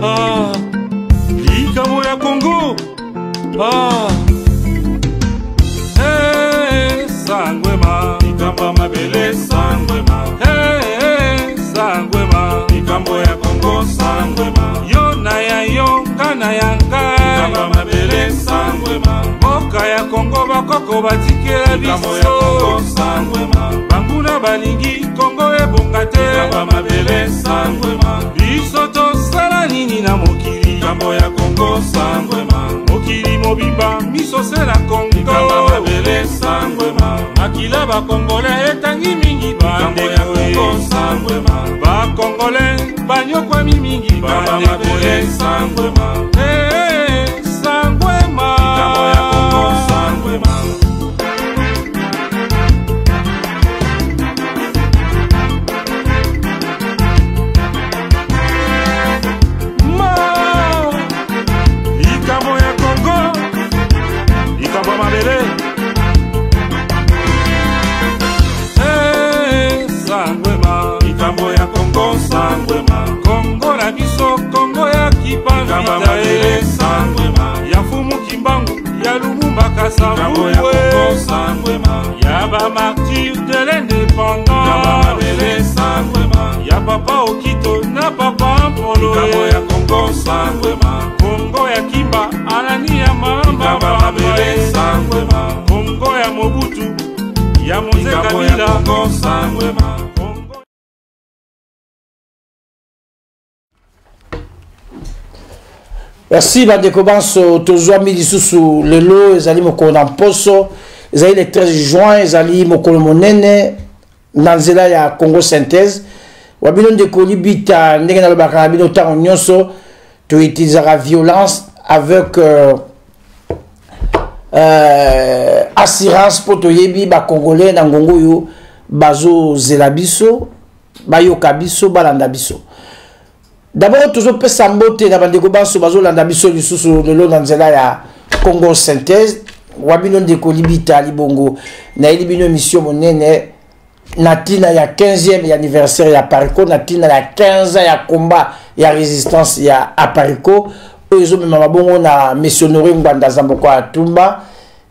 Ah, likambo ya Congo. Ah, hey, sangwema. Likambo mabele sangwema. Hey, sangwema. Likambo ya Congo sangwema. Yo na ya yo kana yanga. Likambo mabele sangwema. Moka ya Congo bakoko batikela biso. Likambo ya Congo sangwema. Banguna balingi Congo ebongate. Likambo mabele sangwema. Biso tosala nini na mokili. Likambo ya Congo sangwema. Mokili mobimba miso sela Congo. Likambo mabele sangwema. Makila ba Congolais etangi mingi bande ya Congo sangwema. Ba Congolais banyokwa mingi bande mabele sangwema. Eh sangwema. Likambo ya Congo sangwema. Likambo ya Congo sangwema. Congo na biso Congo ya kipavita sangwema. Ya fumu kimbangu ya Lumumba Kasavuwe. Likambo ya Congo sangwema. Ya ba martyr de l'indépendance sangwema. Ya papa Okito na papa Mpolo. Likambo ya Congo sangwema. Congo ya Kimba Anani ya mamba mabele sangwema. Congo ya Mobutu ya Moze Kabila Congo sangwema. Merci bandeko banso tozwa mili susu lelo ezali mokolo na mposo ezali le 13 juin ezali mokolo monene na nzela ya Congo synthèse wabino ndeko libita ndenge nalobaka na bino ntango nyonso toutilisaka violence avec assurance po toyebi bacongolais na ngongo oyo bazozela biso bayoka biso balanda biso. D'abord, toujours peu sambote na bandeko banso bazolanda biso lisusu lelo na nzela ya Congo synthèse wabino ndeko libita libongo na elibino mission monene natina ya 15e anniversaire ya Pariko natina ya 15 ya combat ya résistance ya Apariko oyo mema mabongo na missionnaire Ngwanda Zamboko Atumba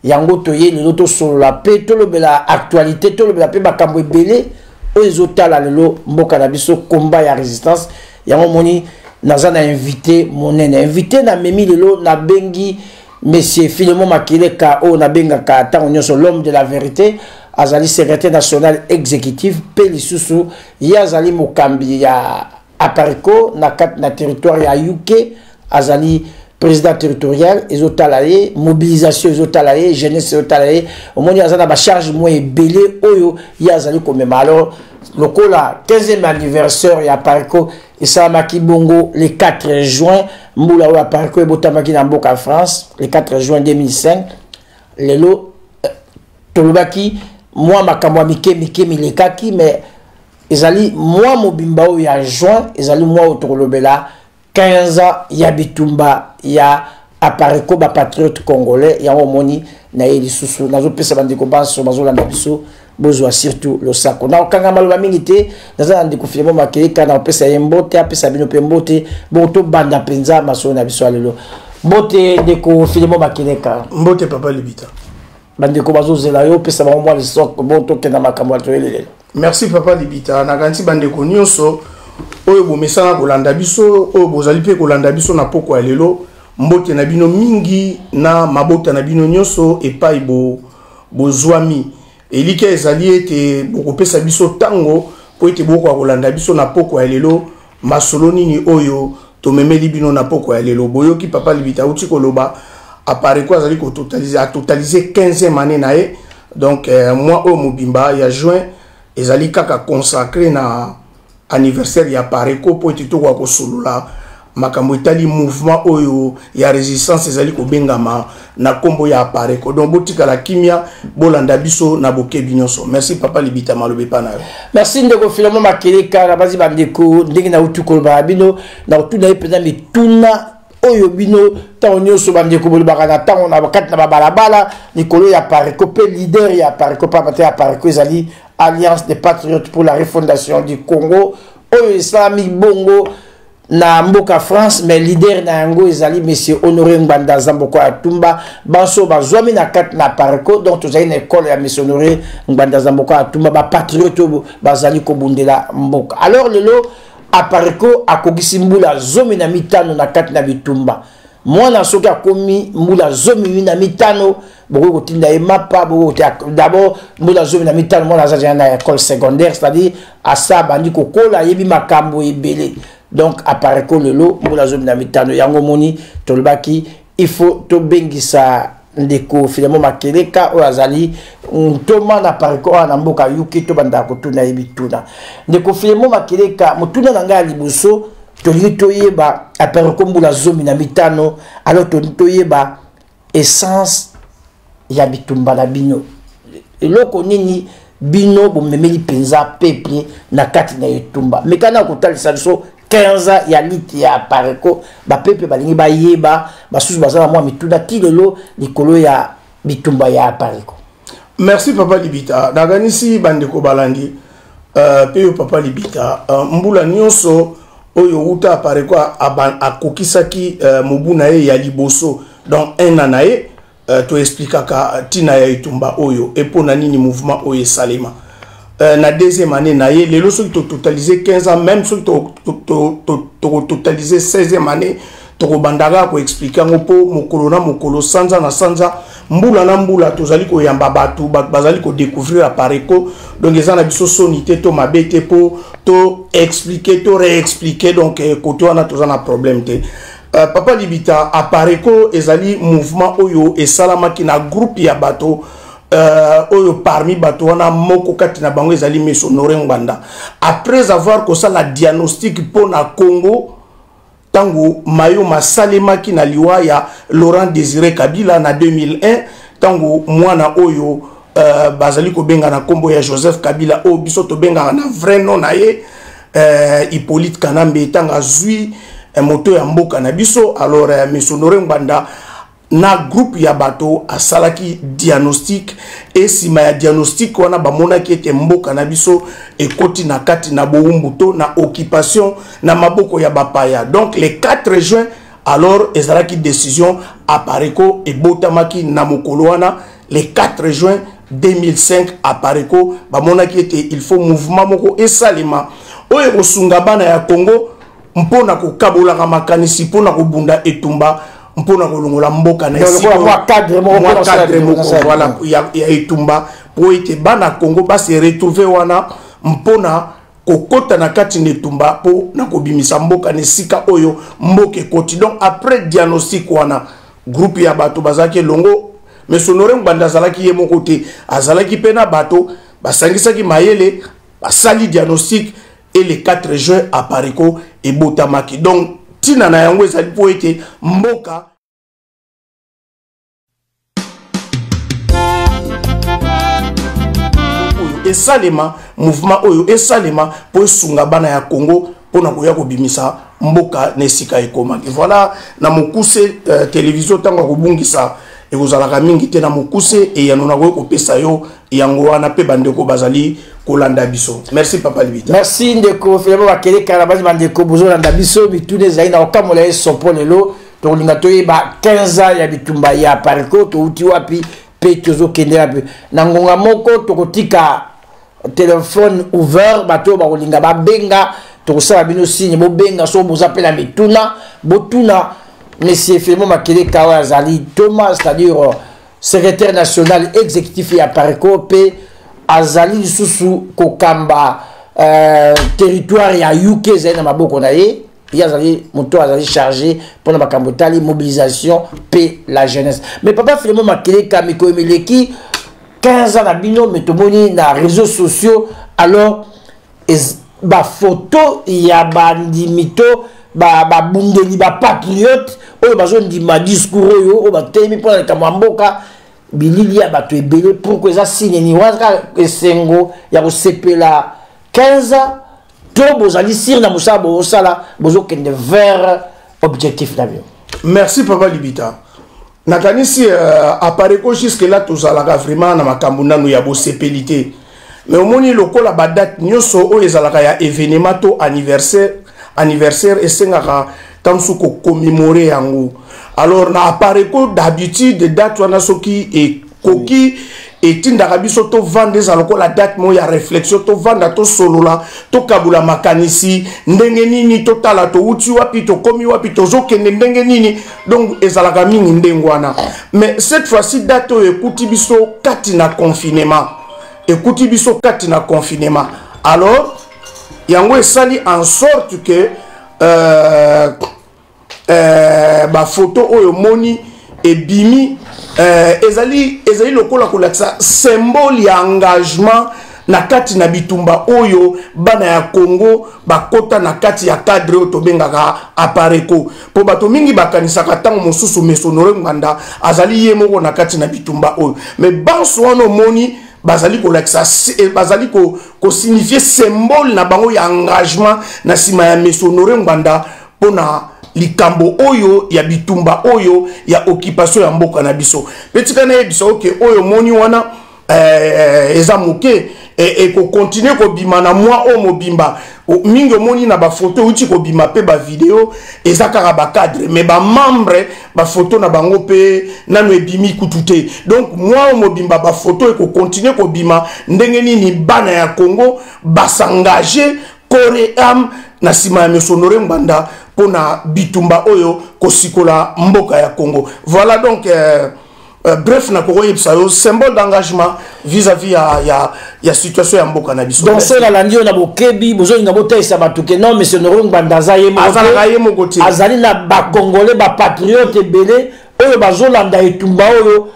yango toye lelo to solola pe tolobela actualité tolobela pe bakambo ebele oyo tala lelo mboka na biso combat ya résistance. Yango moni naza na invité monene invité na memi lelo na bengi monsieur Philemon Makeleka o na benga ka tango nyonso l'homme de la vérité azali secrétaire national exécutif pe lisusu ya azali mokambi ya Apariko na territoire ya UK azali président territorial ezotalaye mobilisation ezotalaye jeunesse ezotalaye omoni azana ba charge mo ebele oyo ya azali komema. Alors lokola 15e anniversaire ya Pariko esalamaki bongo le 4 juin mbula oyo Pariko ebotamaki na mboka France le 4 juin 2005 lelo tolobaki mwa makambo mike milekaki mais ezali mwa mobimba oyo ya juin ezali mwa oyo tokolobela 15 ya bitumba ya Apariko ba patriote congolais yango moni na ye lisusu nazopesa bandeko banso bazolanda biso bozwa surtout le sako na okanga maloba mingi te naza ndeko Philemon Makeleka na opesa ye mbote apesa bino pe mbote boto banda penza maso na biso lelo mbote ndeko Philemon Makeleka mbote papa libita bandeko bazozela yo pesa ba mwa le soko boto kenda makambo atoyelele. Merci papa libita na kanti bandeko nyonso oyo bomesana kolanda biso oyo bozali pe kolanda biso na poko ya lelo mbote na bino mingi na mabota na bino nyonso epai bozwami elike ezali ete bokopesa biso tango po ete boko kolanda biso na poko ya lelo masolo nini oyo tomemeli bino na poko ya lelo boyoki papa libita uti koloba Apariko azali ko totaliser 15e année na ye donc moi au mobimba ya juin ezali kaka consacré na anniversaire ya Apariko po ete tokwa kosolola makambo etali mouvement oyo ya résistance ezali ko bengama na kombo ya Apariko donc botika la kimia bolanda biso na bokebi nyonso. Merci papa libita malobe pana. Merci ndeko Philemon Makeleka na bazi bandeko ndenge na utu koloba bino na utu na epena mituna oyo bino tango nyonso bandeko bolobaka na tango na bakati na babalabala likolo ya Apariko pe leader ya Apariko pa mate ya Apariko ezali Alliance des Patriotes pour la refondation du Congo oyo islamique bongo na mboka France mais leader na yango ezali monsieur Honoré Ngbanda Zamboko Atumba banso bazwami na kati na Pareko donc tozali na école ya monsieur Honoré Ngbanda Zamboko Atumba ba patriote bazali kobundela mboka alors lelo a Pareko akogisi mbula zomi na mitano na kati na bitumba mwana soki akomi mbula zomi na mitano boko kotinda emapa boko d'abord mbula zomi na mitano mwana aza na école secondaire c'est-à-dire asa bandi kokola yebi makambo ebele. Donc, à Pareko lelo, mbula zomi na mitano, yango moni, tolbaki, il faut to bengisa ndeko, finalement, makeleka, oazali, toma na Pareko, na mboka yuki, to banda kotuna ebituna. Ndeko, finalement, makeleka, motuna nanga liboso, toli to yeba, à Pareko mbula zomi na mitano, alors toli to yeba, essence, ya bitumba na bino. Eloko nini, bino, bomemeli penza, peuple, na kati na etumba. Mekana kotali sanso, 15 ya liti ya Pareko ba pepe balingi ba yeba basusu bazala mwa mituna tilelo likolo ya bitumba ya Pareko. Merci papa Libita naganisi bandeko balandi peyo papa Libita mbula nyonso oyo uta Pareko akokisaki mobuna ye ya liboso donc un anaye to expliquaka tina ya itumba oyo epona nini mouvement oyo salema. Na deuxième année, les lots ont totalisé 15 ans, même si ont totalisé 16e année, to bandara ko expliquer ngopo mokolona mokolo sanza na sanza mbula na mbula tozali ko yamba batu bazali ko découvrir à Pareko donc ils en a biso sonité to mabete po to expliquer to réexpliquer donc koto wana tozana problème te. Papa Libita à Pareko ezali mouvement oyo et salamaki na groupe ya bato oyo parmi bato wana moko kati na bango ezali Monsieur Honoré Ngbanda après avoir que ça la diagnostic pour na Congo tango mayo masalema ki na liwa ya Laurent Désiré Kabila na 2001 tango mwana oyo bazali ko benga na kombo ya Joseph Kabila o biso to benga na vrai nom na ye Hippolyte Kanambe tanga zui moto ya mboka na biso alors Monsieur Honoré Ngbanda na groupe ya bato asalaki diagnostic et sima ya diagnostic wana bamona ki ete mboka na biso ekoti na kati na boumbuto na occupation na maboko ya bapaya donc le 4 juin alors ezalaki décision à Pareko et botamaki na mokolo wana le 4 juin 2005 à Pareko bamona ki ete il faut mouvement moko esalema oyo kosunga bana ya Congo mpona ko kabola makanisi mpona ko bunda etumba mpona kolongola mboka na cadre moko voilà ya etumba po ete bana Congo ba se retrouver wana mpona kokota na kati netumba po na kobimisa mboka ne sika oyo mboke koti donc après diagnostic wana groupe ya bato bazaki longo Monsieur Honoré Ngbanda zalaki ye moko te azalaki pena bato basangisaki mayele basali diagnostic et le 4 juin à Pareko et botamaki donc tina na yango ezali po ete mboka esalema mouvement oyo esalema po esunga bana ya Congo pona koya kobimisa mboka na esika ekomaki voilà na mokuse télévision tango kobungisa ekozalaka mingi te na mokuse e yanona ko kopesa yo yango wana pe bandeko bazali kolanda biso. Merci papa Libita. Merci ndeko Filemo bakele kala bazi bandeko bozolanda biso bitune zaina okamola esopo lelo to linga toyeba 15 ans ya bitumba ya Pareko to uti wapi pe tozo kende wapi na ngonga moko tokotika téléphone ouvert bato ba kolinga ba benga to kosala bino signe bo benga so bozapela mituna botuna Monsieur Filemo Makele Kawa Azali Thomas, c'est-à-dire secrétaire national exécutif à Pareko, P. Azali Susu Kokamba, territoire ya UK, Zena Maboko Naye, Yazali Moto Azali chargé pour la Kambotali, mobilisation, P. la jeunesse. Mais papa Filemo Makele Kamiko Emeleki, 15 ans d'abino, mais tout le monde dans les réseaux sociaux, alors, ba photo, il y a bandimito, ba bundeli ba patriote oyo bazo ndima discours oyo o ba temi pona ka mboka bilili ya bato ebele pour que ça signe ni waka esengo ya ko sepela 15 to bozali sir na musabo osala bozo kende vers objectif d'avion. Merci papa Libita. Nakanisi à Pareko jusque là tozalaka vraiment na makambo nanu ya bo sepelité mais au moni lokola ba date nyoso o ezalaka ya événement to anniversaire anniversaire esengaka tamsu ko commémorer yango. Alors na apareko d'habitude date wana soki et koki et tindaka biso to vendre ezaloko la date mo ya réflexion to vendre to solola to kabula makanisi ndenge nini to tala to uti wapi to komi wapi to zokende ndenge nini, donc ezalaka mingi ndenge wana. Mais cette fois-ci date o ekuti biso kati na confinement, ekuti biso kati na confinement. Alors yango esali en sorte que ba photo oyo moni et bimi ezali lokola kolakisa symbole ya engagement na kati na bitumba oyo bana ya Congo bakota na kati ya cadre oyo tobengaka apareko po bato mingi bakanisaka tango mosusu Mesonore Ngwanda azali ye moko na kati na bitumba oyo, mais banso wana moni bazali kolakisa bazali ko signifier symbole na bango ya engagement na sima ya Mesonore Ngwanda pona likambo oyo ya bitumba oyo ya occupation ya mboka na biso. Petika na yebiso oke oyo moni wana eza moke ko continuer ko bima na mwa o mobimba mingi moni na ba photo uti ko bima pe ba video eza kaka ba cadre, mais ba membre ba photo na bango pe nanu ebimi kutute. Donc mwa o mobimba ba photo ko continuer ko bima ndenge nini bana ya Congo basengage corps âme na sima ya Mesonore Ngwanda pona bitumba oyo kosikola mboka ya Congo. Voilà donc bref na kokoye bisayo symbole d'engagement vis-à-vis ya situation ya mboka na biso. Donc c'est la landio na bokebi bozo nga botesa batuke non Mesonore Ngwanda zaye moko azali na ba congolais ba patriote belé oyo bazolanda etumba oyo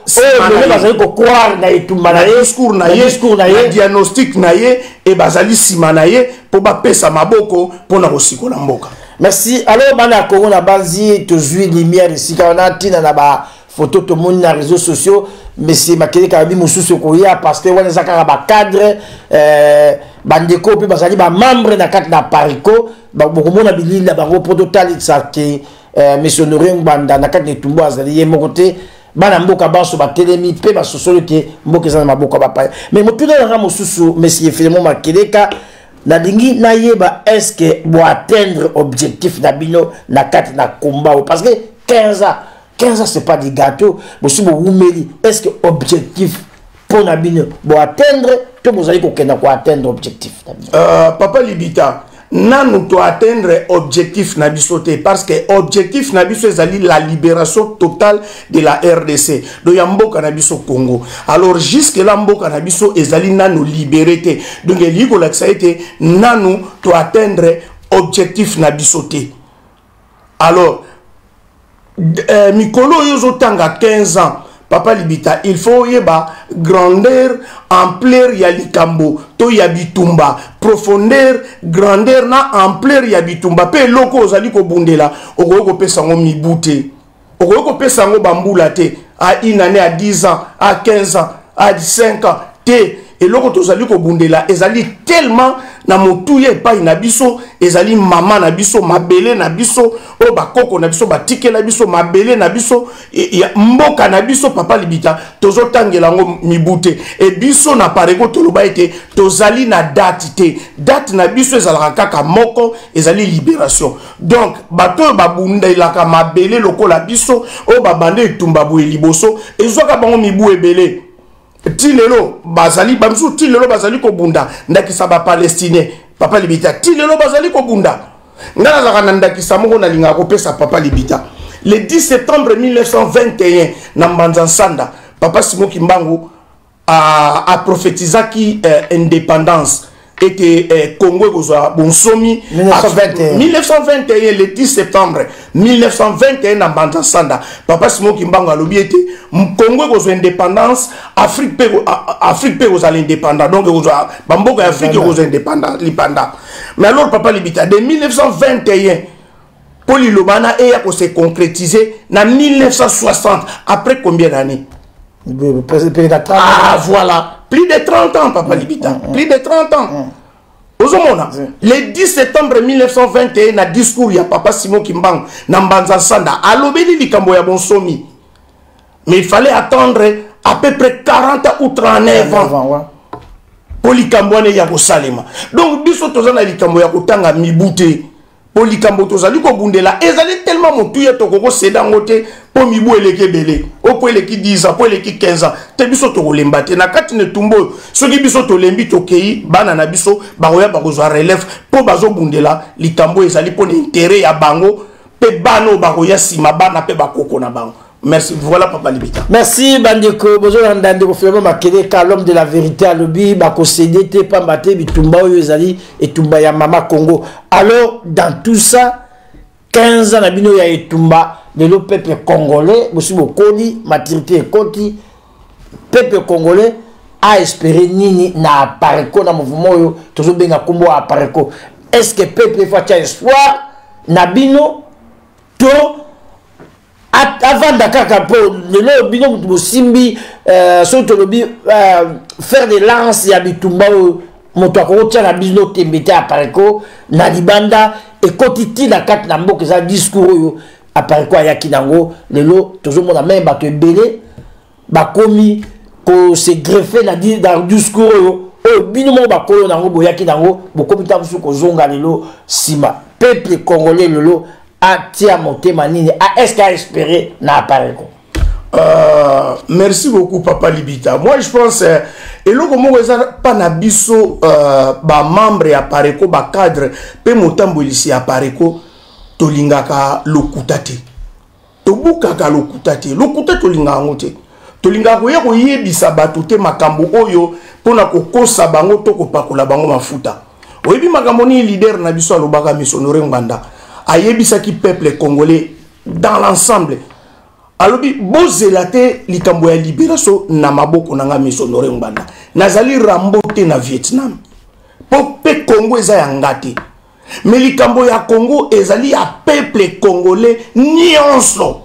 oyo bazali ko croire na etumba na discours na ye diagnostic na ye et bazali sima na ye po ba pesa maboko pona kosikola mboka. Merci. Alors bana Congo na bazi to jui lumière ici quand on a tina na ba photo to monde na réseaux sociaux, mais c'est makele kabi mususu ko ya parce que wana zakara ba cadre bandeko pe bazali ba membre na kati na pariko ba bokomona bilila ba prototype tsake Mesonore Ngwanda na kati netumbo azali ye mokote bana mboka baso ba telemi pe ba sosolo ke mboka za maboka ba pa. Mais motuna nga mususu monsieur Philemon Makeleka na lingi na yeba est-ce que bo atteindre objectif na bino na kati na combat parce que 15 ans c'est pas des gâteaux bosi bo umeli est-ce que objectif pour na bino bo atteindre to bozali ko kenda ko atteindre objectif na bino papa Libita nanu to atteindre objectif na biso te parce que objectif na biso ezali la libération totale de la RDC do ya mboka na biso Congo. Alors jusque là mboka na biso ezali nanu libéré te, donc eliko la été nanu to atteindre objectif na biso te. Alors mikolo yozo tanga 15 ans papa Libita il faut yeba grandeur ampleur ya likambo to ya bitumba profondeur grandeur na ampleur ya bitumba pe loko ozali ko bundela okoko pesa ngo mibute okoko pesa ngo bambula te à une année à 10 ans à 15 ans à 5 ans te et loko tozali ko bundela ezali tellement na motuye pa ina biso ezali mama na biso mabele na biso o bakoko na biso batike na biso mabele na biso ya mboka na biso papa Libita tozo tangela ngo mibute e biso na pareko toloba ete tozali na date na biso ezalaka kaka moko ezali libération. Donc bato babundelaka mabele lokola biso o babande etumba boye liboso ezwaka bango mibu ebele tilelo bazali bamsu tilelo bazali ko bunda ndakisa ba palestinien papa Libita tilelo bazali ko bunda ngala za kana ndakisa moko na linga ko pesa papa Libita le 10 septembre 1921 na Mbanza Nsanda papa Simon Kimbangu a prophétisaki indépendance était Congo kozwa bonsomi 1921 le 10 septembre 1921 na Mbanza Nsanda papa Simon Kimbangu alobi ete Congo kozwa indépendance Afrique pe kozwa l'indépendant donc kozwa bamboka ya Afrique kozwa indépendant lipanda. Mais alors papa Libita de 1921 Poli Lobana et a se concrétiser na 1960 après combien d'années? Ah voilà, plus de 30 ans papa Libita, plus de 30 ans. Le 10 septembre 1921 na discours ya papa Simon Kimbangu na Mbanza Nsanda alobeli likambo ya bonsomi. Mais il fallait attendre à peu près 40 ou 39 ans pour likambo ya kosalema. Donc biso tozana likambo ya kotanga mibute po likambo tozali ko bundela ezali tellement motuya tokoko sedango te po mibu eleki ebele o po eleki 10 ans po eleki 15 ans te biso tokolemba te na kati ne tumbo soki biso tolembi tokei bana na biso bakoya bakozwa relève po bazobundela likambo ezali po na intérêt ya bango pe bano bakoya sima bana pe bakoko na bango. Merci, voilà Papa Libita. Merci Bandeko, bonjour Ndandeko, finalement Makele, car l'homme de la vérité à l'obi, Bako CDT, Pambate, Bitumba, Oyezali, et Tumba Yamama Congo. Alors, dans tout ça, 15 ans, Nabino ya Etumba, de le peuple congolais, Monsieur Bokoli, maturité et Koti, peuple congolais, a espéré Nini, na Apareko, na mouvement, toujours bien à Kumbo à Apareko. Est-ce que peuple faut espoir, Nabino, to, avant Dakar Kapo, le bino Simbi, faire des lances, ya Bitumba, Motoako, tient la bisno tembete à Pareko, Nalibanda, et Kotiti la carte Nambo, que ça discours à Pareko, à Yakinango, le lot, toujours mon amène, bah te belé, bah commis, qu'on s'est greffé dans le discours, bino mon bah kolo nango, boyakinango, beaucoup de temps, qu'on zonga le lot, sima, peuple congolais, le lot, Tia Motema Nini, est-ce qu'à espérer n'a pas merci beaucoup Papa Libita. Moi je pense et le comment pas na biso ba membre ya Pareko ba cadre pe motambo ici ya Pareko tolingaka lokutate. Tobukaka lokutate. Lokutate tolinga ngote. Tolinga ko yeko yebisa bato te makambo oyo pona ko kosa bango to ko pakola bango mafuta. Oyebi makambo ni leader na biso alobaka missionnaire Nganda. Ayebisa ki peuple congolais dans l'ensemble. Alobi bozelate likambo ya libération na maboko nanga missionnaire Nganda. Nazali rambote na Vietnam. Po pe Congo eza ya ngate. Mais likambo ya Congo ezali ya peuple congolais nyonso.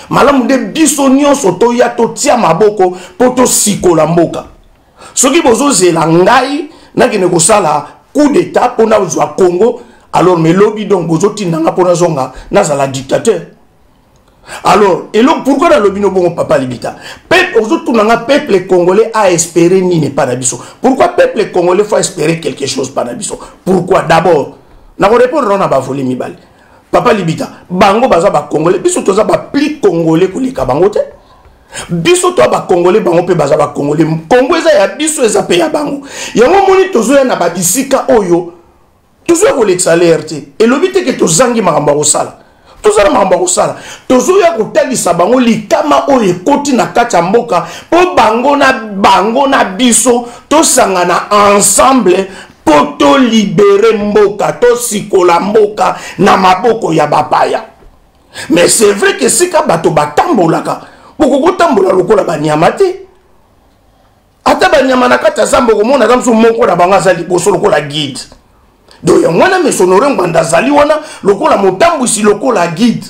Malamu de biso nyonso to ya to tia maboko po to sikola mboka. Soki bozo zela ngai na kene ko sala coup d'état pona uzwa Congo. Alors, mais lobby donc, vous avez la dictateur. Alors, et donc, pourquoi dans le lobby bon Papa Libita? Peuple congolais a espéré ni n'est pas d'abisso. Pourquoi peuple congolais faut espérer quelque chose pas d'abisso? Pourquoi? D'abord, n'a pas répondu à la volée mi balle. Papa Libita, bango baza ba congolais, biso toza ba pli congolais ko leka bango te. Biso to ba congolais bango pe baza ba congolais. Congo eza ya biso eza pe ya bango. Yango moni tozo ya na ba bisika oyo. Toujours pour l'exalerte et l'obité que tu zangi maramba osala tous ala maramba osala toujours ya kotalisa bango likama oyo ekoti na kati ya mboka po bango na biso to sangana ensemble po to libérer mboka to sikola mboka na maboko ya bapaya. Mais c'est vrai que sika bato batambolaka boko kotambola lokola banyama te ata banyama na kati ya zambo komona zamso moko na bango azali boso lokola guide. Donc, il y a un missionnaire Nganda Zali wana lokola motambu si lokola guide.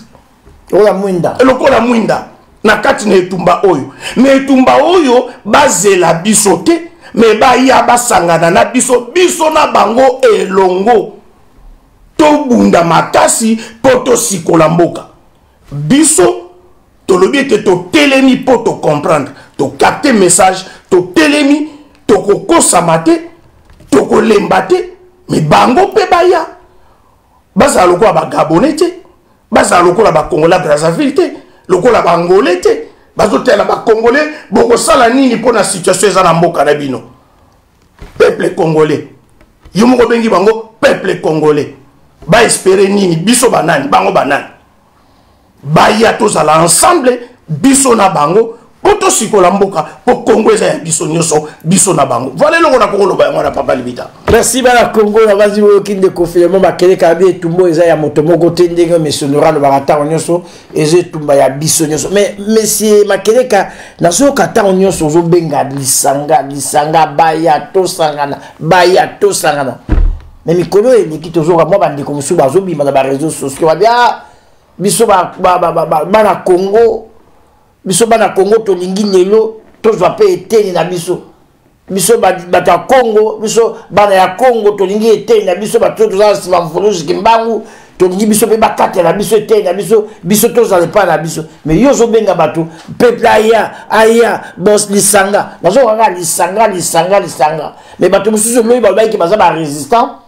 Lokola mwinda. Na kati na etumba oyo. Mais etumba oyo bazela biso te. Mais ba ya basangana na biso na bango elongo. To bunda makasi poto sikola mboka. Biso to lobi que to telemi poto comprendre. To capter message. To telemi. To koko samate. To ko lembate. Mais bango pe baya baza lokola ba Gabonais te baza lokola ba Congolais Brazzaville te lokola ba Angolais te bazo tela ba Congolais boko sala nini pona situation eza na mboka na bino peuple congolais yo moko bengi bango peuple congolais ba espérer nini biso banani bango banani baya tozala ensemble biso na bango poto sikola mboka po Congo eza ya biso nyoso biso na bango voilà le na kokolo ba ngona Papa Libita. Merci bana Congo na bazi wo kinde confirmement bakele kabi etumbo eza ya moto moko te ndenge missionnaire le barata nyoso eze tumba ya biso nyoso. Mais monsieur makeleka na so kata nyoso zo benga lisanga baya to sangana mais mikolo eliki tozoka mo bandi comme sous bazo bima na ba réseaux sociaux ba bia biso ba bana Congo biso bana Congo to lingi lelo to zwa pe eteni na biso bata Congo biso bana ya Congo to lingi eteni na biso bato to za sima mfuluzi kimbangu to lingi biso pe bakate na biso eteni na biso to za pas na biso. Mais yo zo benga bato peuple aya boss lisanga mais bato mususu loyi ba ki baza ba résistant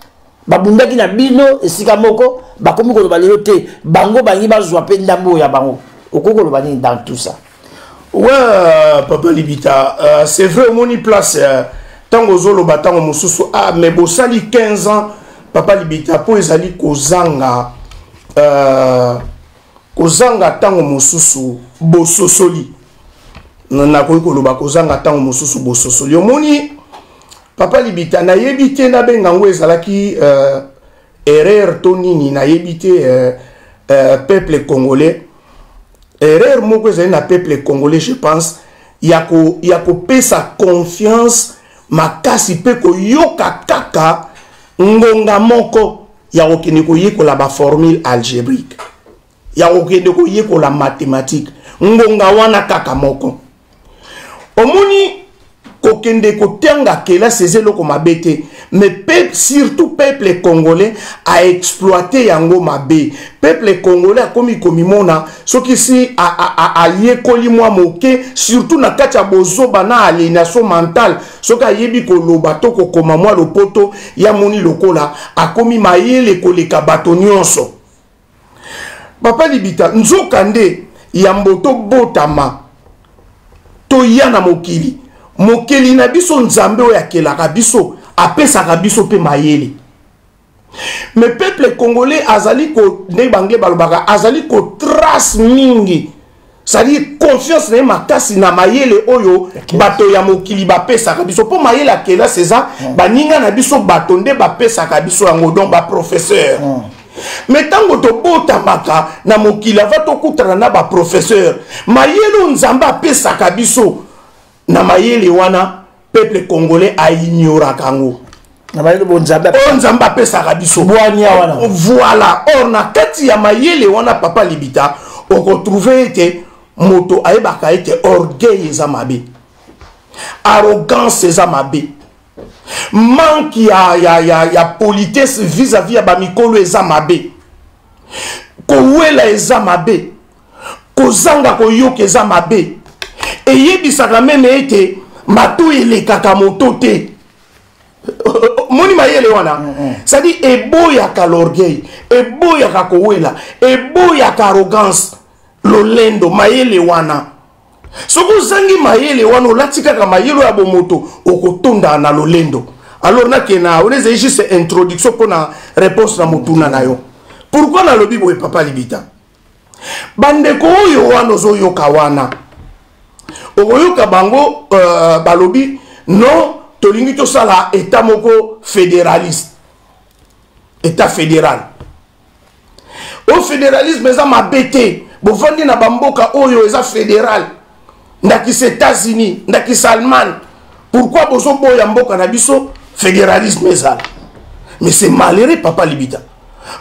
babundaki na bino esika moko bakomi koloba lelo te bango bangi bazwa pe ndambo ya bango okoko loba nini dans tout ça. Ouais, Papa Libita, c'est vrai, on y place tango zolo batango mususu mais bosali 15 ans Papa Libita po ezali kozanga tango mususu bososoli na koyi koloba kozanga tango mususu bososoli omoni Papa Libita na yebite na benga ngo ezalaki erreur to nini na yebite peuple congolais. Erreur moko ezali na peuple congolais, je pense, yako pesa confiance makasi pe ko yoka kaka ngonga moko ya okende ko yekola ba formule algébrique. Ya okende ko yekola mathématique. Ngonga wana kaka moko. Omoni kokende kotenga kela sezelo ko mabete, mais surtout peuple congolais a exploité yango mabe. Peuple congolais a komi komimona soki si a yekoli mwa moke surtout na kati ya bozoba na aliénation mentale soki ayebi koloba to kokoma mwa lopoto ya moni lokola akomi mayele koleka bato nyonso. Papa Libita nzokande ya mboto botama to ya na mokili mokeli na biso nzambe oyo akelaka biso apesaka biso pe mayele. Mais peuple congolais azali ko ne bangle balobaka azali ko trace mingi. C'est-à-dire confiance na makasi na mayele oyo bato ya mokili bapesaka biso po mayele akela seza baninga na biso bato nde bapesaka biso yango donc ba professeur. Mais tango to botamaka na mokili va to kutana na ba professeur mayele nzambe apesaka biso na mayele wana peuple congolais a ignoré kango. Nzamba pesa rabiso. Voilà. Or na kati ya mayele wana Papa Libita on retrouve ete moto aebaka ete orgueil eza mabe. Arrogance eza mabe. Manque ya politesse vis-à-vis ya bamikolo eza mabe. Kowela eza mabe. Kozanga koyoka eza mabe. Eyebisaka meme ete matu elekaka moto te. Moni mayele wana c'est-à-dire eboyaka l'orgueil, eboyaka kowela, eboyaka arrogance lolendo mayele wana. Soko zangi mayele wana olatika ka mayelo ya bomoto okotonda na lolendo. Alors na kena on est juste introduction pour na réponse na mutuna na yo. Pourquoi na lobi boye Papa Libita? Bandeko oyo wana ozoyoka wana. Oyoka bango balobi non tolingi to sala état moko fédéraliste. État fédéral. Au fédéralisme eza mabete. Bofandi na bamboka oyo eza fédéral. Ndaki États-Unis, ndaki Allemagne. Pourquoi bozo boya mboka na biso fédéralisme eza? Mais c'est malheureux Papa Libita.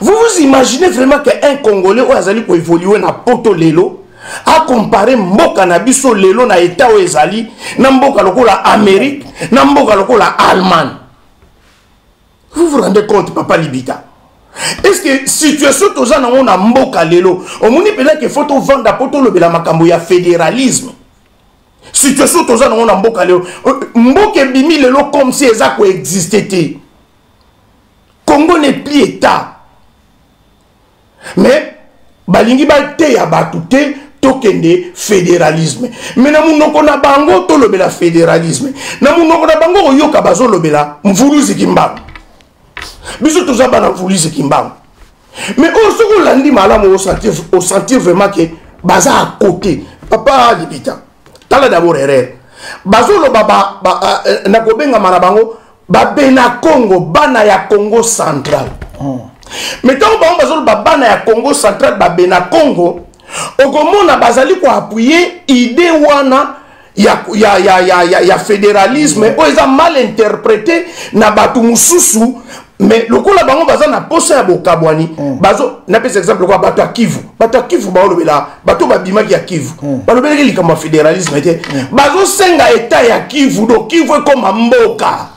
Vous vous imaginez vraiment qu'un Congolais ou azali ko évoluer na poto lelo a comparer mboka na biso lelo na état o ezali na mboka lokola Amérique na mboka lokola Allemagne. Vous vous rendez compte Papa Libita? Est-ce que situation toza na ngona mboka lelo omoni pela ke photo vanda poto lobela makambo ya fédéralisme. Situation toza na ngona mboka lelo mboka bimi lelo comme si eza ko exister. Congo n'est plus état. Mais balingi ba te ya batute tokende fédéralisme. Mais na munoko na bango to lobela fédéralisme. Na munoko na bango oyoka bazo lobela mvuluzi kimbango. Biso toza bana mvuluzi kimbango. Mais au landi malamu au sentir vraiment que baza à côté. Papa Libita. Tala d'abord erreur. Bazo lo baba na kobenga marabango ba bena Congo bana ya Congo central. Mais tant que bana ya Congo central ba bena Congo okomona bazali ko appuyer idée wana ya fédéralisme o eza mal interprété na batu mususu. Mais le coup là bango baza na posa ya bokabwani bazo na pesa exemple quoi bato ya Kivu ba olobela bato babima ya Kivu ba lobela likambo fédéralisme te bazo senga état ya Kivu do Kivu comme mboka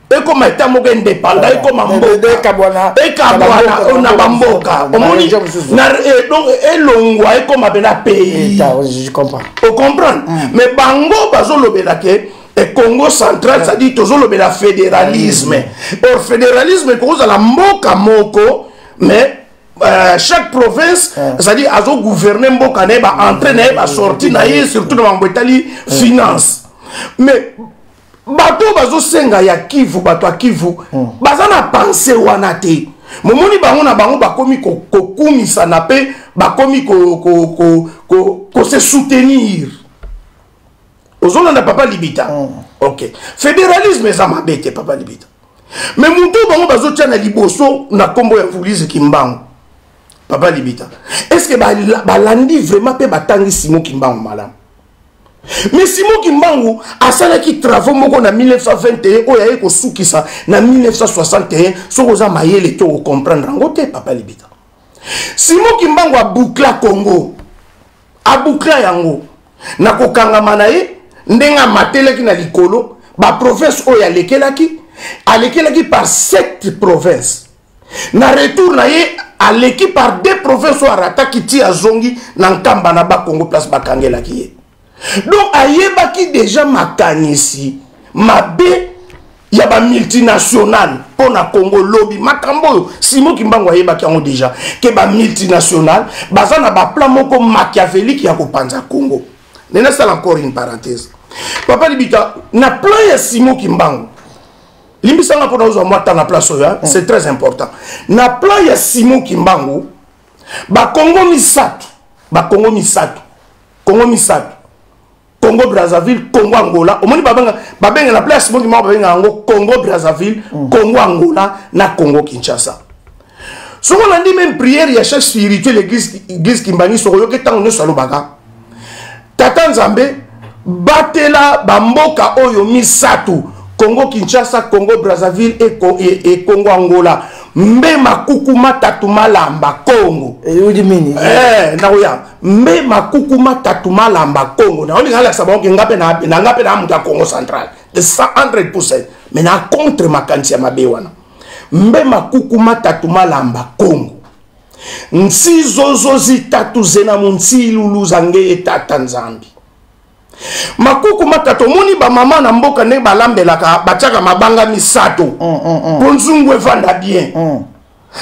et comme état moko indépendant et comme mboka et kabwana on a mboka omoni na donc elongwa et comme bena pays je comprends on comprend mais bango bazo lobela ke et Congo central, ça dit toujours le fédéralisme. Or, fédéralisme, c'est la mboka moko, mais chaque province, c'est-à-dire, a gouverné mboka ne ba entraîner ba sortir na surtout dans mbetali finance. Mais bato bazo senga ya Kivu, bato a Kivu, bazana penser wana te. Momoni bango na bango bakomi ko kumisa na pe, bakomi ko se soutenir. Ozolanda papa libita. OK. Fédéralisme ça m'abete papa libita. Mais mutu bango bazo tia na liboso na kombo ya Moïse Kimbangu. Papa libita. Est-ce que balandi vraiment pe batangi Simon Kimbangu malam? Mais Simon Kimbangu a salaki travaux moko na 1921 oya eko sukisa na 1961 sokoza mayele to comprendre ngote papa libita. Simon Kimbangu a boucla Congo. A boucla yango. Na kokangama na ye ndenga matelaki na likolo ba province oya lekelaki alekelaki par 7 provinces. Na retour na ye aleki par 2 provinces oya rataki ti azongi na nkamba na ba Congo place bakangelaki ye. Donc ayebaki déjà makanisi mabe ya ba multinational pour na Congo lobby makambo Simon Kimbangu ayebaki yango déjà ke ba multinational baza na ba plan moko machiavélique ya kopanza Congo. Nena sala encore une parenthèse. Papa libita na plan ya Simon Kimbangu limbisanga pour nous moi na place oya c'est très important. Na plan ya Simon Kimbangu ba Congo misatu Congo Brazzaville, Congo Angola. Au moins babenga na place Simon Kimbangu babenga ngo Congo Brazzaville, Congo Angola na Congo Kinshasa. Ce qu'on a dit même prière ya chef spirituel l'église Kimbangu soko yoke tango no salo baka. Tata Nzambe batela bamboka oyo misatu Congo Kinshasa, Congo Brazzaville et Congo Angola. Mbe makukuma tatuma lamba Congo. Naoya. Mbe makukuma tatuma lamba Congo. Na oli ngala sabon ke ngape na amuka Congo central. De 100%. Mais na contre makanti ya mabe wana. Mbe makukuma tatuma lamba Congo. Nsi zozo zitatu zena munsi lulu zange etata Nzambi. Makuku matato moni ba mama na mboka ne balambelaka batiaka mabanga misato ponzungu evanda bien.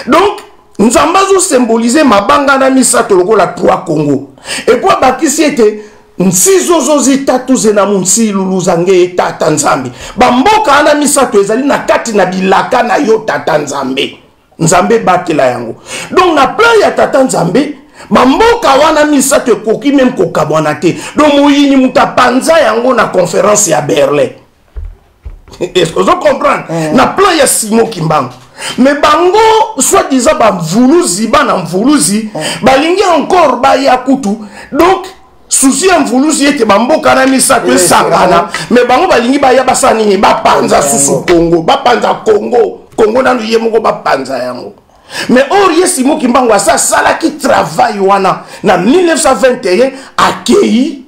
Donc Nzamba zo symboliser mabanga na misato lokola 3 Congo. Et puis bakisi ete nsizo zo zitatu zena munsi lulu zange etata Nzambi. Ba mboka na misato ezali na kati na bilaka na yo tata Nzambe. Nzambe batela yango. Donc na plan ya tata Nzambe mamboka wana misato ekoki même kokabwana te. Donc moyini mutapanza yango na conférence ya Berlin. Est-ce que vous comprenez? Na plan ya Simon Kimbangu. Mais bango soi-disant ba mvuluzi bana mvuluzi balingi encore ba ya kutu. Donc souci en mvuluzi ete bamboka na misato esangana. Mais bango balingi ba ya basani ba panza susu Congo, ba panza Congo na nuye moko ba panza yango. Mais Oriye Simon Kimbangu a ça qui travaille wana na 1921 accueilli,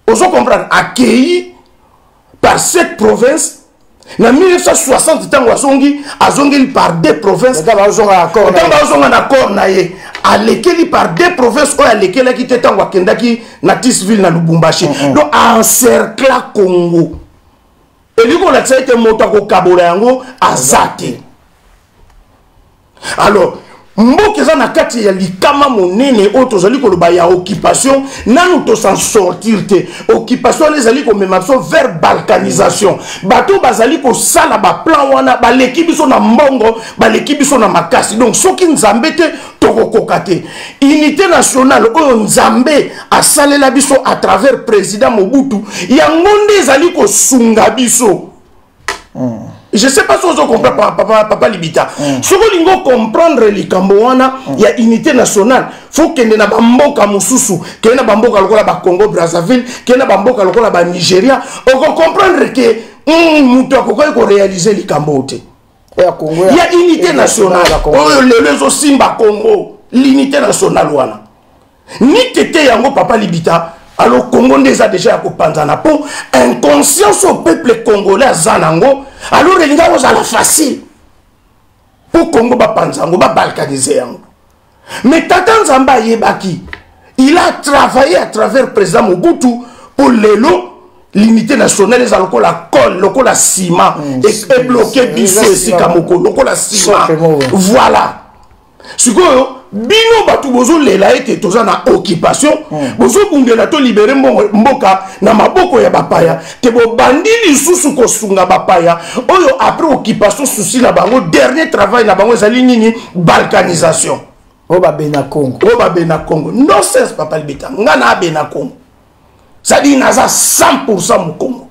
vous comprenez, accueilli par 7 provinces. Na 1960 tango azongi par 2 provinces. Tango accord na ye alekeli par 2 provinces oyo alekeli ki te tango akendaki na Tisville na Lubumbashi. Donc encercla Congo. Et lui on a dit que moto ko kabola yango azate. Alors, mboka za na kati ya likama monene auto zali ko loba ya occupation nanu to s'en sortir te. Occupation les ali ko memapso vers balkanisation. Bato bazali ko sala ba plan wana ba leki biso na mbongo, ba leki biso na makasi. Donc soki Nzambe te to kokate. Unité nationale oyo Nzambe asalela biso à travers président Mobutu, yango nde zali ko sunga biso. Je ne sais pas si vous comprenez, papa Libita. Si vous comprendre les Cambouana, il y a unité nationale. Il faut qu'il y ait un bamboka Moussousou, qu'il y ait un bamboka le Congo Brazzaville, qu'il y ait un bamboka le Nigeria. On va comprendre que nous devons réaliser les Camboutés. Il y a unité nationale. Les Simba Congo, l'unité nationale. Ni tété yango papa Libita. Alors Congo a déjà à pour inconscience au peuple congolais à Zanango. Alors il y a la facile pour Congo ba panzango ba balkaniser yango. Mais Tata Nzamba yebaki, il a travaillé à travers le président Mobutu pour l'élo l'unité nationale eza lokola colle lokola ciment et bloqué biso esika moko lokola ciment voilà sikoyo bino batu bozolela ete toza na occupation bozobundela to libere mboka na maboko ya bapaya te bobandi lisusu kosunga bapaya oyo après occupation susi na bango dernier travail na bango ezali nini balkanisation o babena Congo nonsense papa libeta nga na abena Congo c'est-à-dire naza 100% mukongo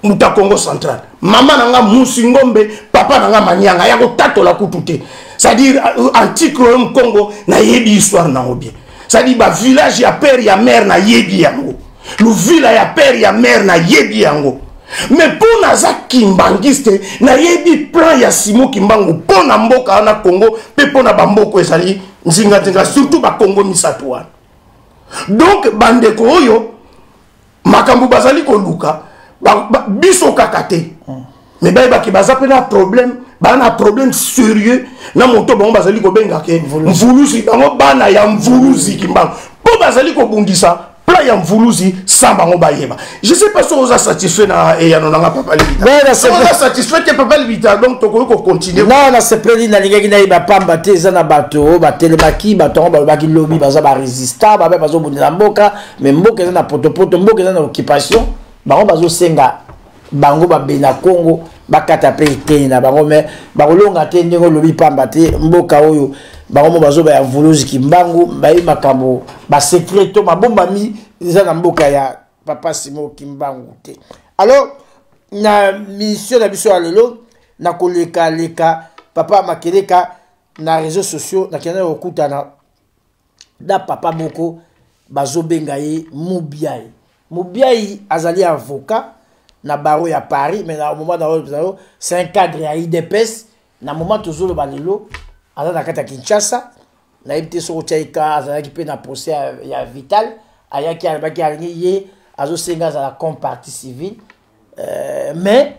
muta Congo central mama nanga musingombe papa nanga manyanga ya kotatola kutu te c'est-à-dire antique royaume Congo na yebi histoire na bien c'est-à-dire ba village ya père ya mère na yebi yango le village ya père ya mère na yebi yango mais pour naza kimbangiste na yebi plan ya Simo Kimbangu pour na mboka na Congo pe pour na bamboko ezali nzinga surtout ba Congo misato wana donc bandeko oyo makambu bazali ko luka biso kakate mais bayebaki baza pe na problème bana problème sérieux na moto bango bazali ko benga ke mvuluzi bango bana ya mvuluzi Kimbangu po bazali ko bundisa plan ya mvuluzi sans bango bayeba je sais pas si vous êtes satisfait na ya nonanga papa Libita vous êtes satisfait que papa Libita donc toko ko continuer non na se predi na lingaki na ba pamba te za na bato ba telemaki bato ba baki lobby baza ba résistant ba bazo bundela mboka mais mboka za na potopoto mboka za na occupation bango bazo senga bango ba bena Congo bakata pe iteni na bango mais bakolonga te ndenge lobby pamba te mboka oyo bango bazo ba mvuluzi Kimbangu bayi makambo ba secret to mabomba mi za na mboka ya papa Simo Kimbangu te alors na mission na biso alelo na koleka leka papa makeleka na réseaux sociaux na kena okutana da papa moko bazo benga ye Mubiai azali avocat na baro ya Paris mais au moment dans c'est un cadre à IDPS na moment toujours le balelo ala na kata Kinshasa na ibte so tchaika azali pe na procès ya Vital ayaki albaki ye azo senga za la partie civile mais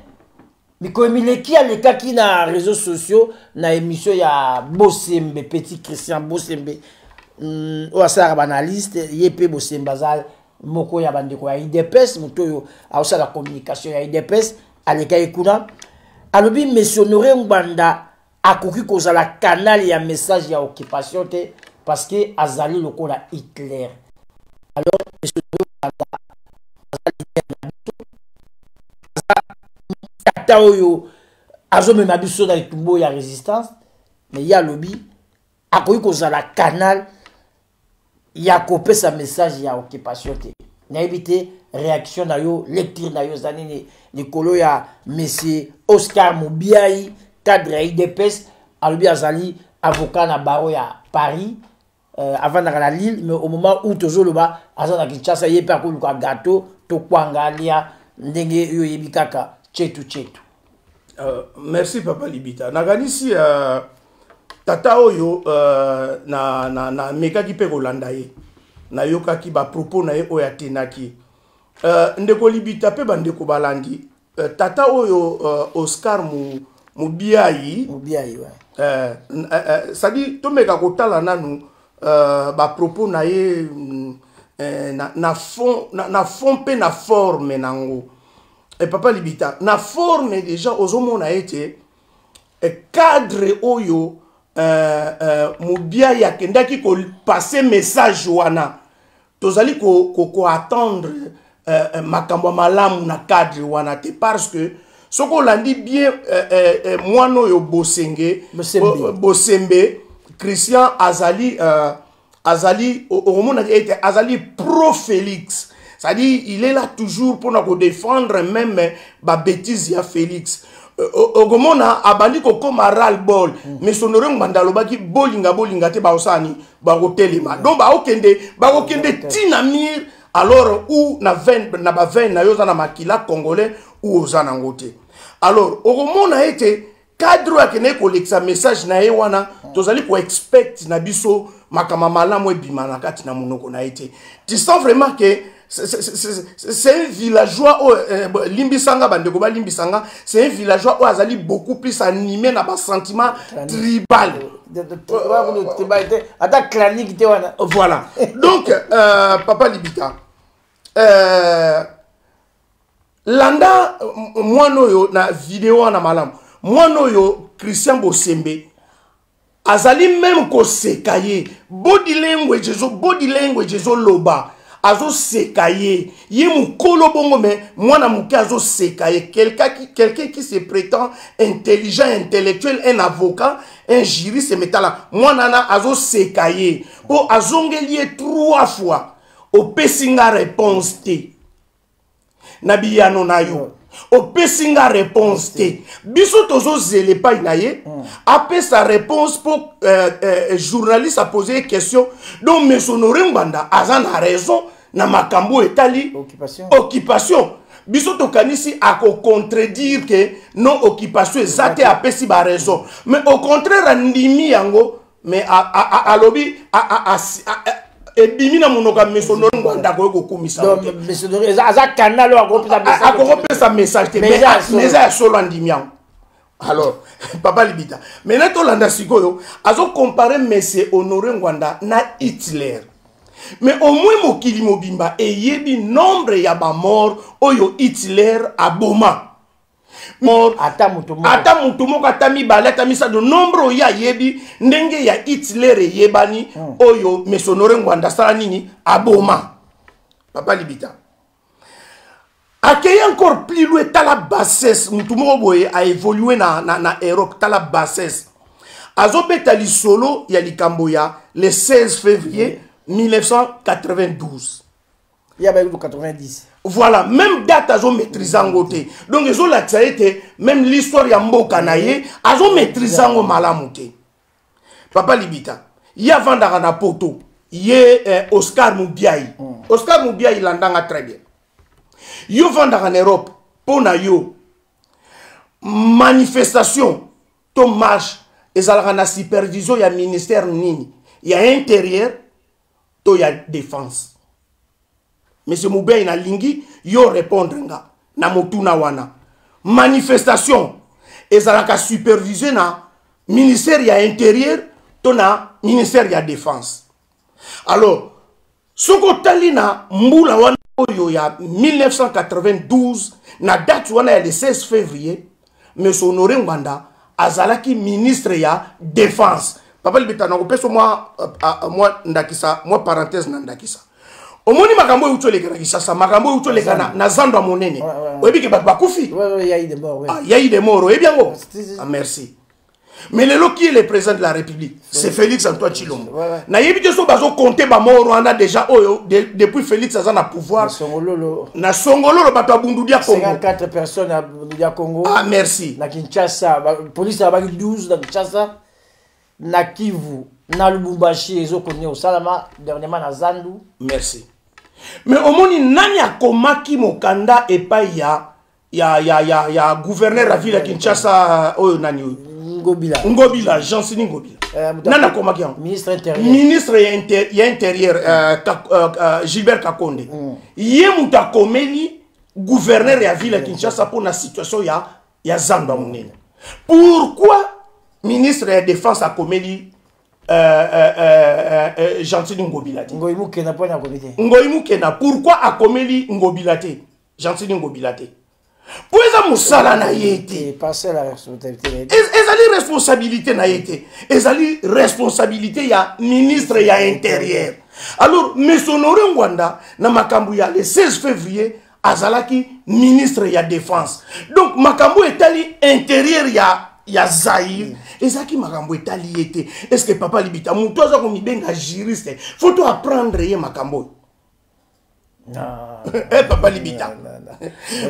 mikomileki aleka ki na réseaux sociaux na émission ya Bosembe petit Christian Bosembe o asara banaliste yepe Bosembe bazal moko ya bandeko ya IDPS moto yo aosa la communication ya IDPS aleka ekuna alobi monsieur Honoré Mbanda akoki kozala canal ya message ya occupation te parce que azali lokola Hitler alors monsieur tata oyo azomema biso na etumbo ya résistance mais ya lobi akoki kozala canal ya kopesa message ya occupation te nayebi te réaction na yo lecture na yo zanini likolo ya monsieur Oscar Mubiai cadre ya IDPS alobi azali avocat na baro ya Paris avant na la Lille mais au moment où tozoloba azana Kinshasa yepe akoluka gâteau to kwangalia ndenge yo yebi kaka chetu merci papa Libita naganisi tata oyo na mekaki pe kolanda ye na yokaki ba propos na ye oyo atenaki ndeko Libita pe bandeko balandi tata oyo Oscar Mubiai sadi to meka kotala nanu ba propos na ye na fond pe na forme nango et papa Libita na forme déjà ozomona ete cadre oyo Mubiai akendaki ko passer message wana tozali ko attendre makambo malamu na cadre wana te parce que soko landi bien mwana oyo Bosembe Christian azali azali pro Félix. C'est-à-dire, il est là toujours pour nous défendre même la bêtise de Félix. Ogomona abandi ko koma ras-le-bol mais sonore ngandaloba ki bolinga te ba osani ba hotelema donc ba okende tinamir alors où na ba veine na yoza na makila congolais ou ozana ngote alors ogomona ete cadre ya kene ko lexa message na ewana tozali ko expect na biso makama malamu ebima na kati na monoko na ete tu sens vraiment que c'est un villageois Limbisanga bandeko ba Limbisanga c'est un villageois où azali beaucoup plus animé na ba sentiment tribal voilà donc papa Libita landa mwana yo na vidéo na malam mwana yo Christian Bosembe azali même ko sekaye body language zo loba azo sekaye ye mukolo bongo me mwana muke azo sekaye quelqu'un qui se prétend intelligent, intellectuel, un avocat, un juriste metala mwana na azo sekaye po azongeli 3 fois au pesinga réponse te nabiyano nayo au pesinga réponse te biso tozo zele pa inaye après sa réponse pour journaliste a posé une question donc monsieur Honoré Ngwanda azan a raison na makambo etali occupation biso to kanisi a ko contredire que non occupation ezate a pesi ba raison mais au contraire ndimi yango mais a lobby et bimina monoka monsieur Honoré Ngwanda ko komisa donc monsieur Honoré aza canal a sa message mais a solo ndimi yango. Alors, Papa Libita, maintenant to landa sikoyo azo comparer monsieur Honoré Ngwanda na Hitler. Mais au moins mokili mobimba et yebi nombre ya ba mort oyo Hitler aboma. Mort ata mutumo ata mibale ata misa de nombre ya yebi ndenge ya Hitler yebani oyo monsieur Honoré Ngwanda sala nini aboma. Papa Libita. Accueillir encore plus loin, t'as la bassesse. Moutoumou boye a évolué na Europe, t'as la bassesse. Azobetali solo, y a l'Ikamboya, le 16 février 1992. Il y a 90. Voilà, même date azo maîtrisé en côté. Donc, ils ont la été, même l'histoire ya mboka naye, azo maîtrisé en malamoute. Papa Libita, il y a Vandara poto, il y a Oscar Moubiaï. Oscar Moubiaï, il l'entend très bien. Yo vendaka en Europe pour na yo manifestation to marche ezalaka na supervision ya ministère nini ya intérieur to ya défense. Monsieur Moubey na lingi yo répondre nga na motuna wana manifestation ezalaka supervisé na ministère ya intérieur to na ministère ya défense. Alors soko talina mbula wana oyo ya 1992 na date wana ya le 16 février monsieur Honoré Ngwanda azalaki ministre ya défense. Papa Libita na kopeso moi ndakisa moi parenthèse na ndakisa omoni makambo uto lekana kisasa makambo uto lekana na zando monene oyebi ke bakufi ya ide mort ya ide mort oyebi yango merci. Mais qui est le président de la République? C'est Félix Antoine Tshilombo. Na yebite so bazo compter ba mort on a déjà depuis Félix aza na pouvoir. Na Songololo bato abundudia Congo. 54 personnes à Bundudia Congo. Ah merci. Na Kinshasa, police a 12 na Kinshasa. Na Kivu, na Lubumbashi ezo konne au Salama dernièrement na Zandu. Merci. Mais au moni nani akomaki mokanda epa ya gouverneur la ville de Kinshasa oyo nani Ngobila, Jean-Sini Ngobila. Nana komaki ministre intérieur. Ministre intérieur Gilbert Kakonde. Yé muta komeli gouverneur ya ville de Kinshasa pour la situation ya Zamba monene. Pourquoi ministre de défense a komeli Jean-Sini Ngobila? Ngoyimu kena po na komité. Ngoyimu kena pourquoi a komeli Ngobila te? Jean-Sini Ngobila te. Pour eza musala na yete passer la responsabilité ezali responsabilité na yete ezali responsabilité ya ministre ya intérieur. Alors monsieur Honoré Ngwanda na makambu ya le 16 février azalaki ministre ya défense. Donc makambu etali intérieur ya Zaïre ezaki makambu etali yete. Est-ce que Papa Libita muto aza ko mibenga juriste faut to apprendre ye makambu? Papa Libita.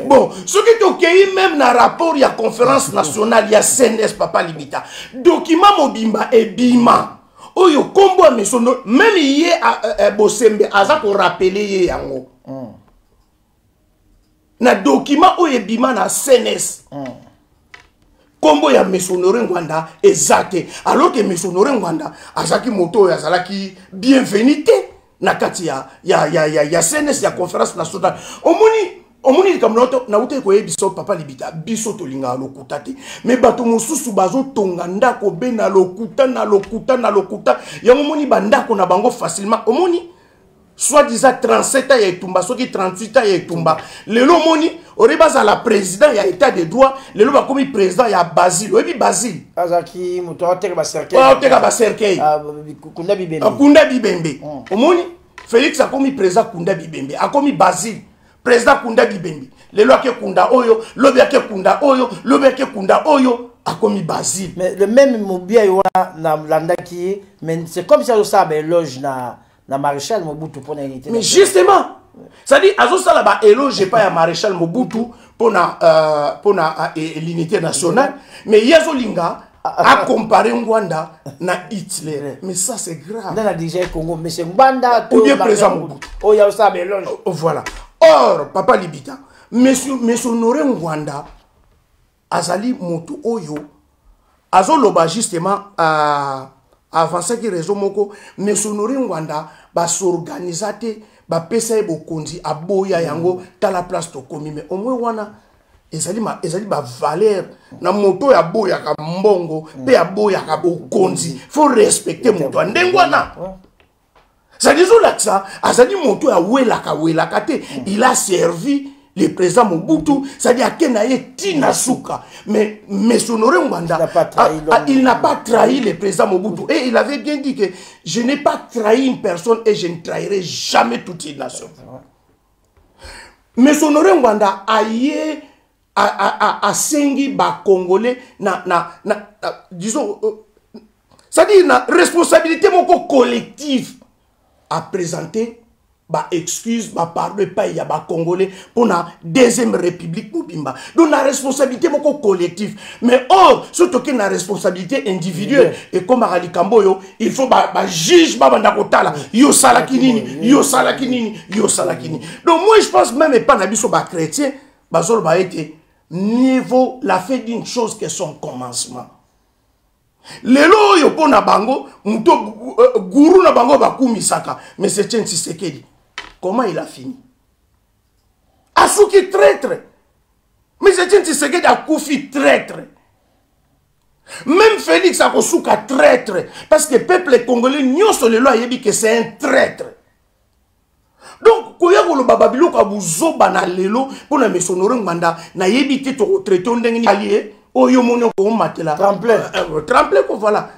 Bon, ce qui est ok, même dans le rapport, il y a conférence nationale, il y a CNS, Papa Libita. Document Mobimba et Bima. Oh, yo, combo, mais son nom, même hier à Bosembe, Aza pour rappeler yango. Na document où est Bima na CNS. Combo ya Monsieur Honoré Ngwanda exact. Alors que Monsieur Honoré Ngwanda, Azaki moto, Azalaki bienvenue. Na kati ya CNS ya conférence nationale omoni kamnoto na ute ko yebiso Papa Libita biso to linga lokuta te mais bato mosusu bazo tonga ndako be na lokuta yango moni bandako na bango facilement omoni Soit-disant 37 ans, il y a Etumba, soit 38 ans, il y a Etumba. Le lot moni, au début, à la président, il y a état de droit. Le lot, comme président, il y a Basile. Oui, Basile. Azaki, Moutorateka Baserkei. Moutorateka Baserkei. Kunda Bibembe. Kunda Bibembe. Au moni, Félix a commis président Kunda Bibembe. A commis Basile. Président Kunda Bibembe. Le lot qui Kunda Oyo, l'obé qui Kunda Oyo, l'obé qui Kunda Oyo, a commis Basile. Mais le même Mobia, il y a Landaki, mais c'est comme si ça a éloge na maréchal Mobutu pour l'unité. Mais justement, ça dit, à ça là-bas, éloge pas à maréchal Mobutu pour l'unité nationale, mais Yazolinga a comparé Rwanda na Hitler. Mais ça c'est grave. Dans la DJ Congo, mais c'est Mbanda ou bien président Mobutu. Oh, il y a ça éloge. Voilà. Or, papa Libita, monsieur Honoré Rwanda, Azali Motu Oyo, Azoloba justement avancer qui réseau moko mais sonori Rwanda ba s'organiser ba pesa e bokonzi aboya yango ta la place to komi mais au moins wana ezali ba valeur na moto ya boya ka mbongo pe ya boya ka bokonzi faut respecter moto ndengwana ça dit là ça azali moto ya wela ka te il a servi le président Mobutu, c'est-à-dire qu'il n'a Tina Souka. Mais Honoré Rwanda, il n'a pas trahi le président Mobutu. Et il avait bien dit que je n'ai pas trahi une personne et je ne trahirai jamais toute une nation. Mais Honoré Rwanda a sengi ba Congolais disons, c'est-à-dire la responsabilité collective à présenter. Bah excuse, bah pardon, pas il y a bah Congolais pour la deuxième république Mobimba. Donc la responsabilité beaucoup collective. Mais or, surtout qu'il y a une responsabilité individuelle. Et comme à Kamboyo, il faut bah juge bah bandakotala. Yo salakinini, yo salakinini, yo salakinini. Donc moi je pense même pas nabiso bah chrétien, bah zol bah été niveau la fait d'une chose que son commencement. Lelo yo pona bango, muto guru na bango bakumi saka. Mais c'est Tien Tshisekedi. Comment il a fini? Asuki traître. Mais c'est Tien Tshisekedi a koufi traître. Même Félix a kosuka traître. Parce que le peuple congolais n'y a le loi que c'est un traître. Donc, quand il y a le bababilo ka buzo banalelo pour la Honoré Rwanda na yebite to traité on dengi allié. Oh, yo mono ko matela. Tremplin. Tremplin ko voilà.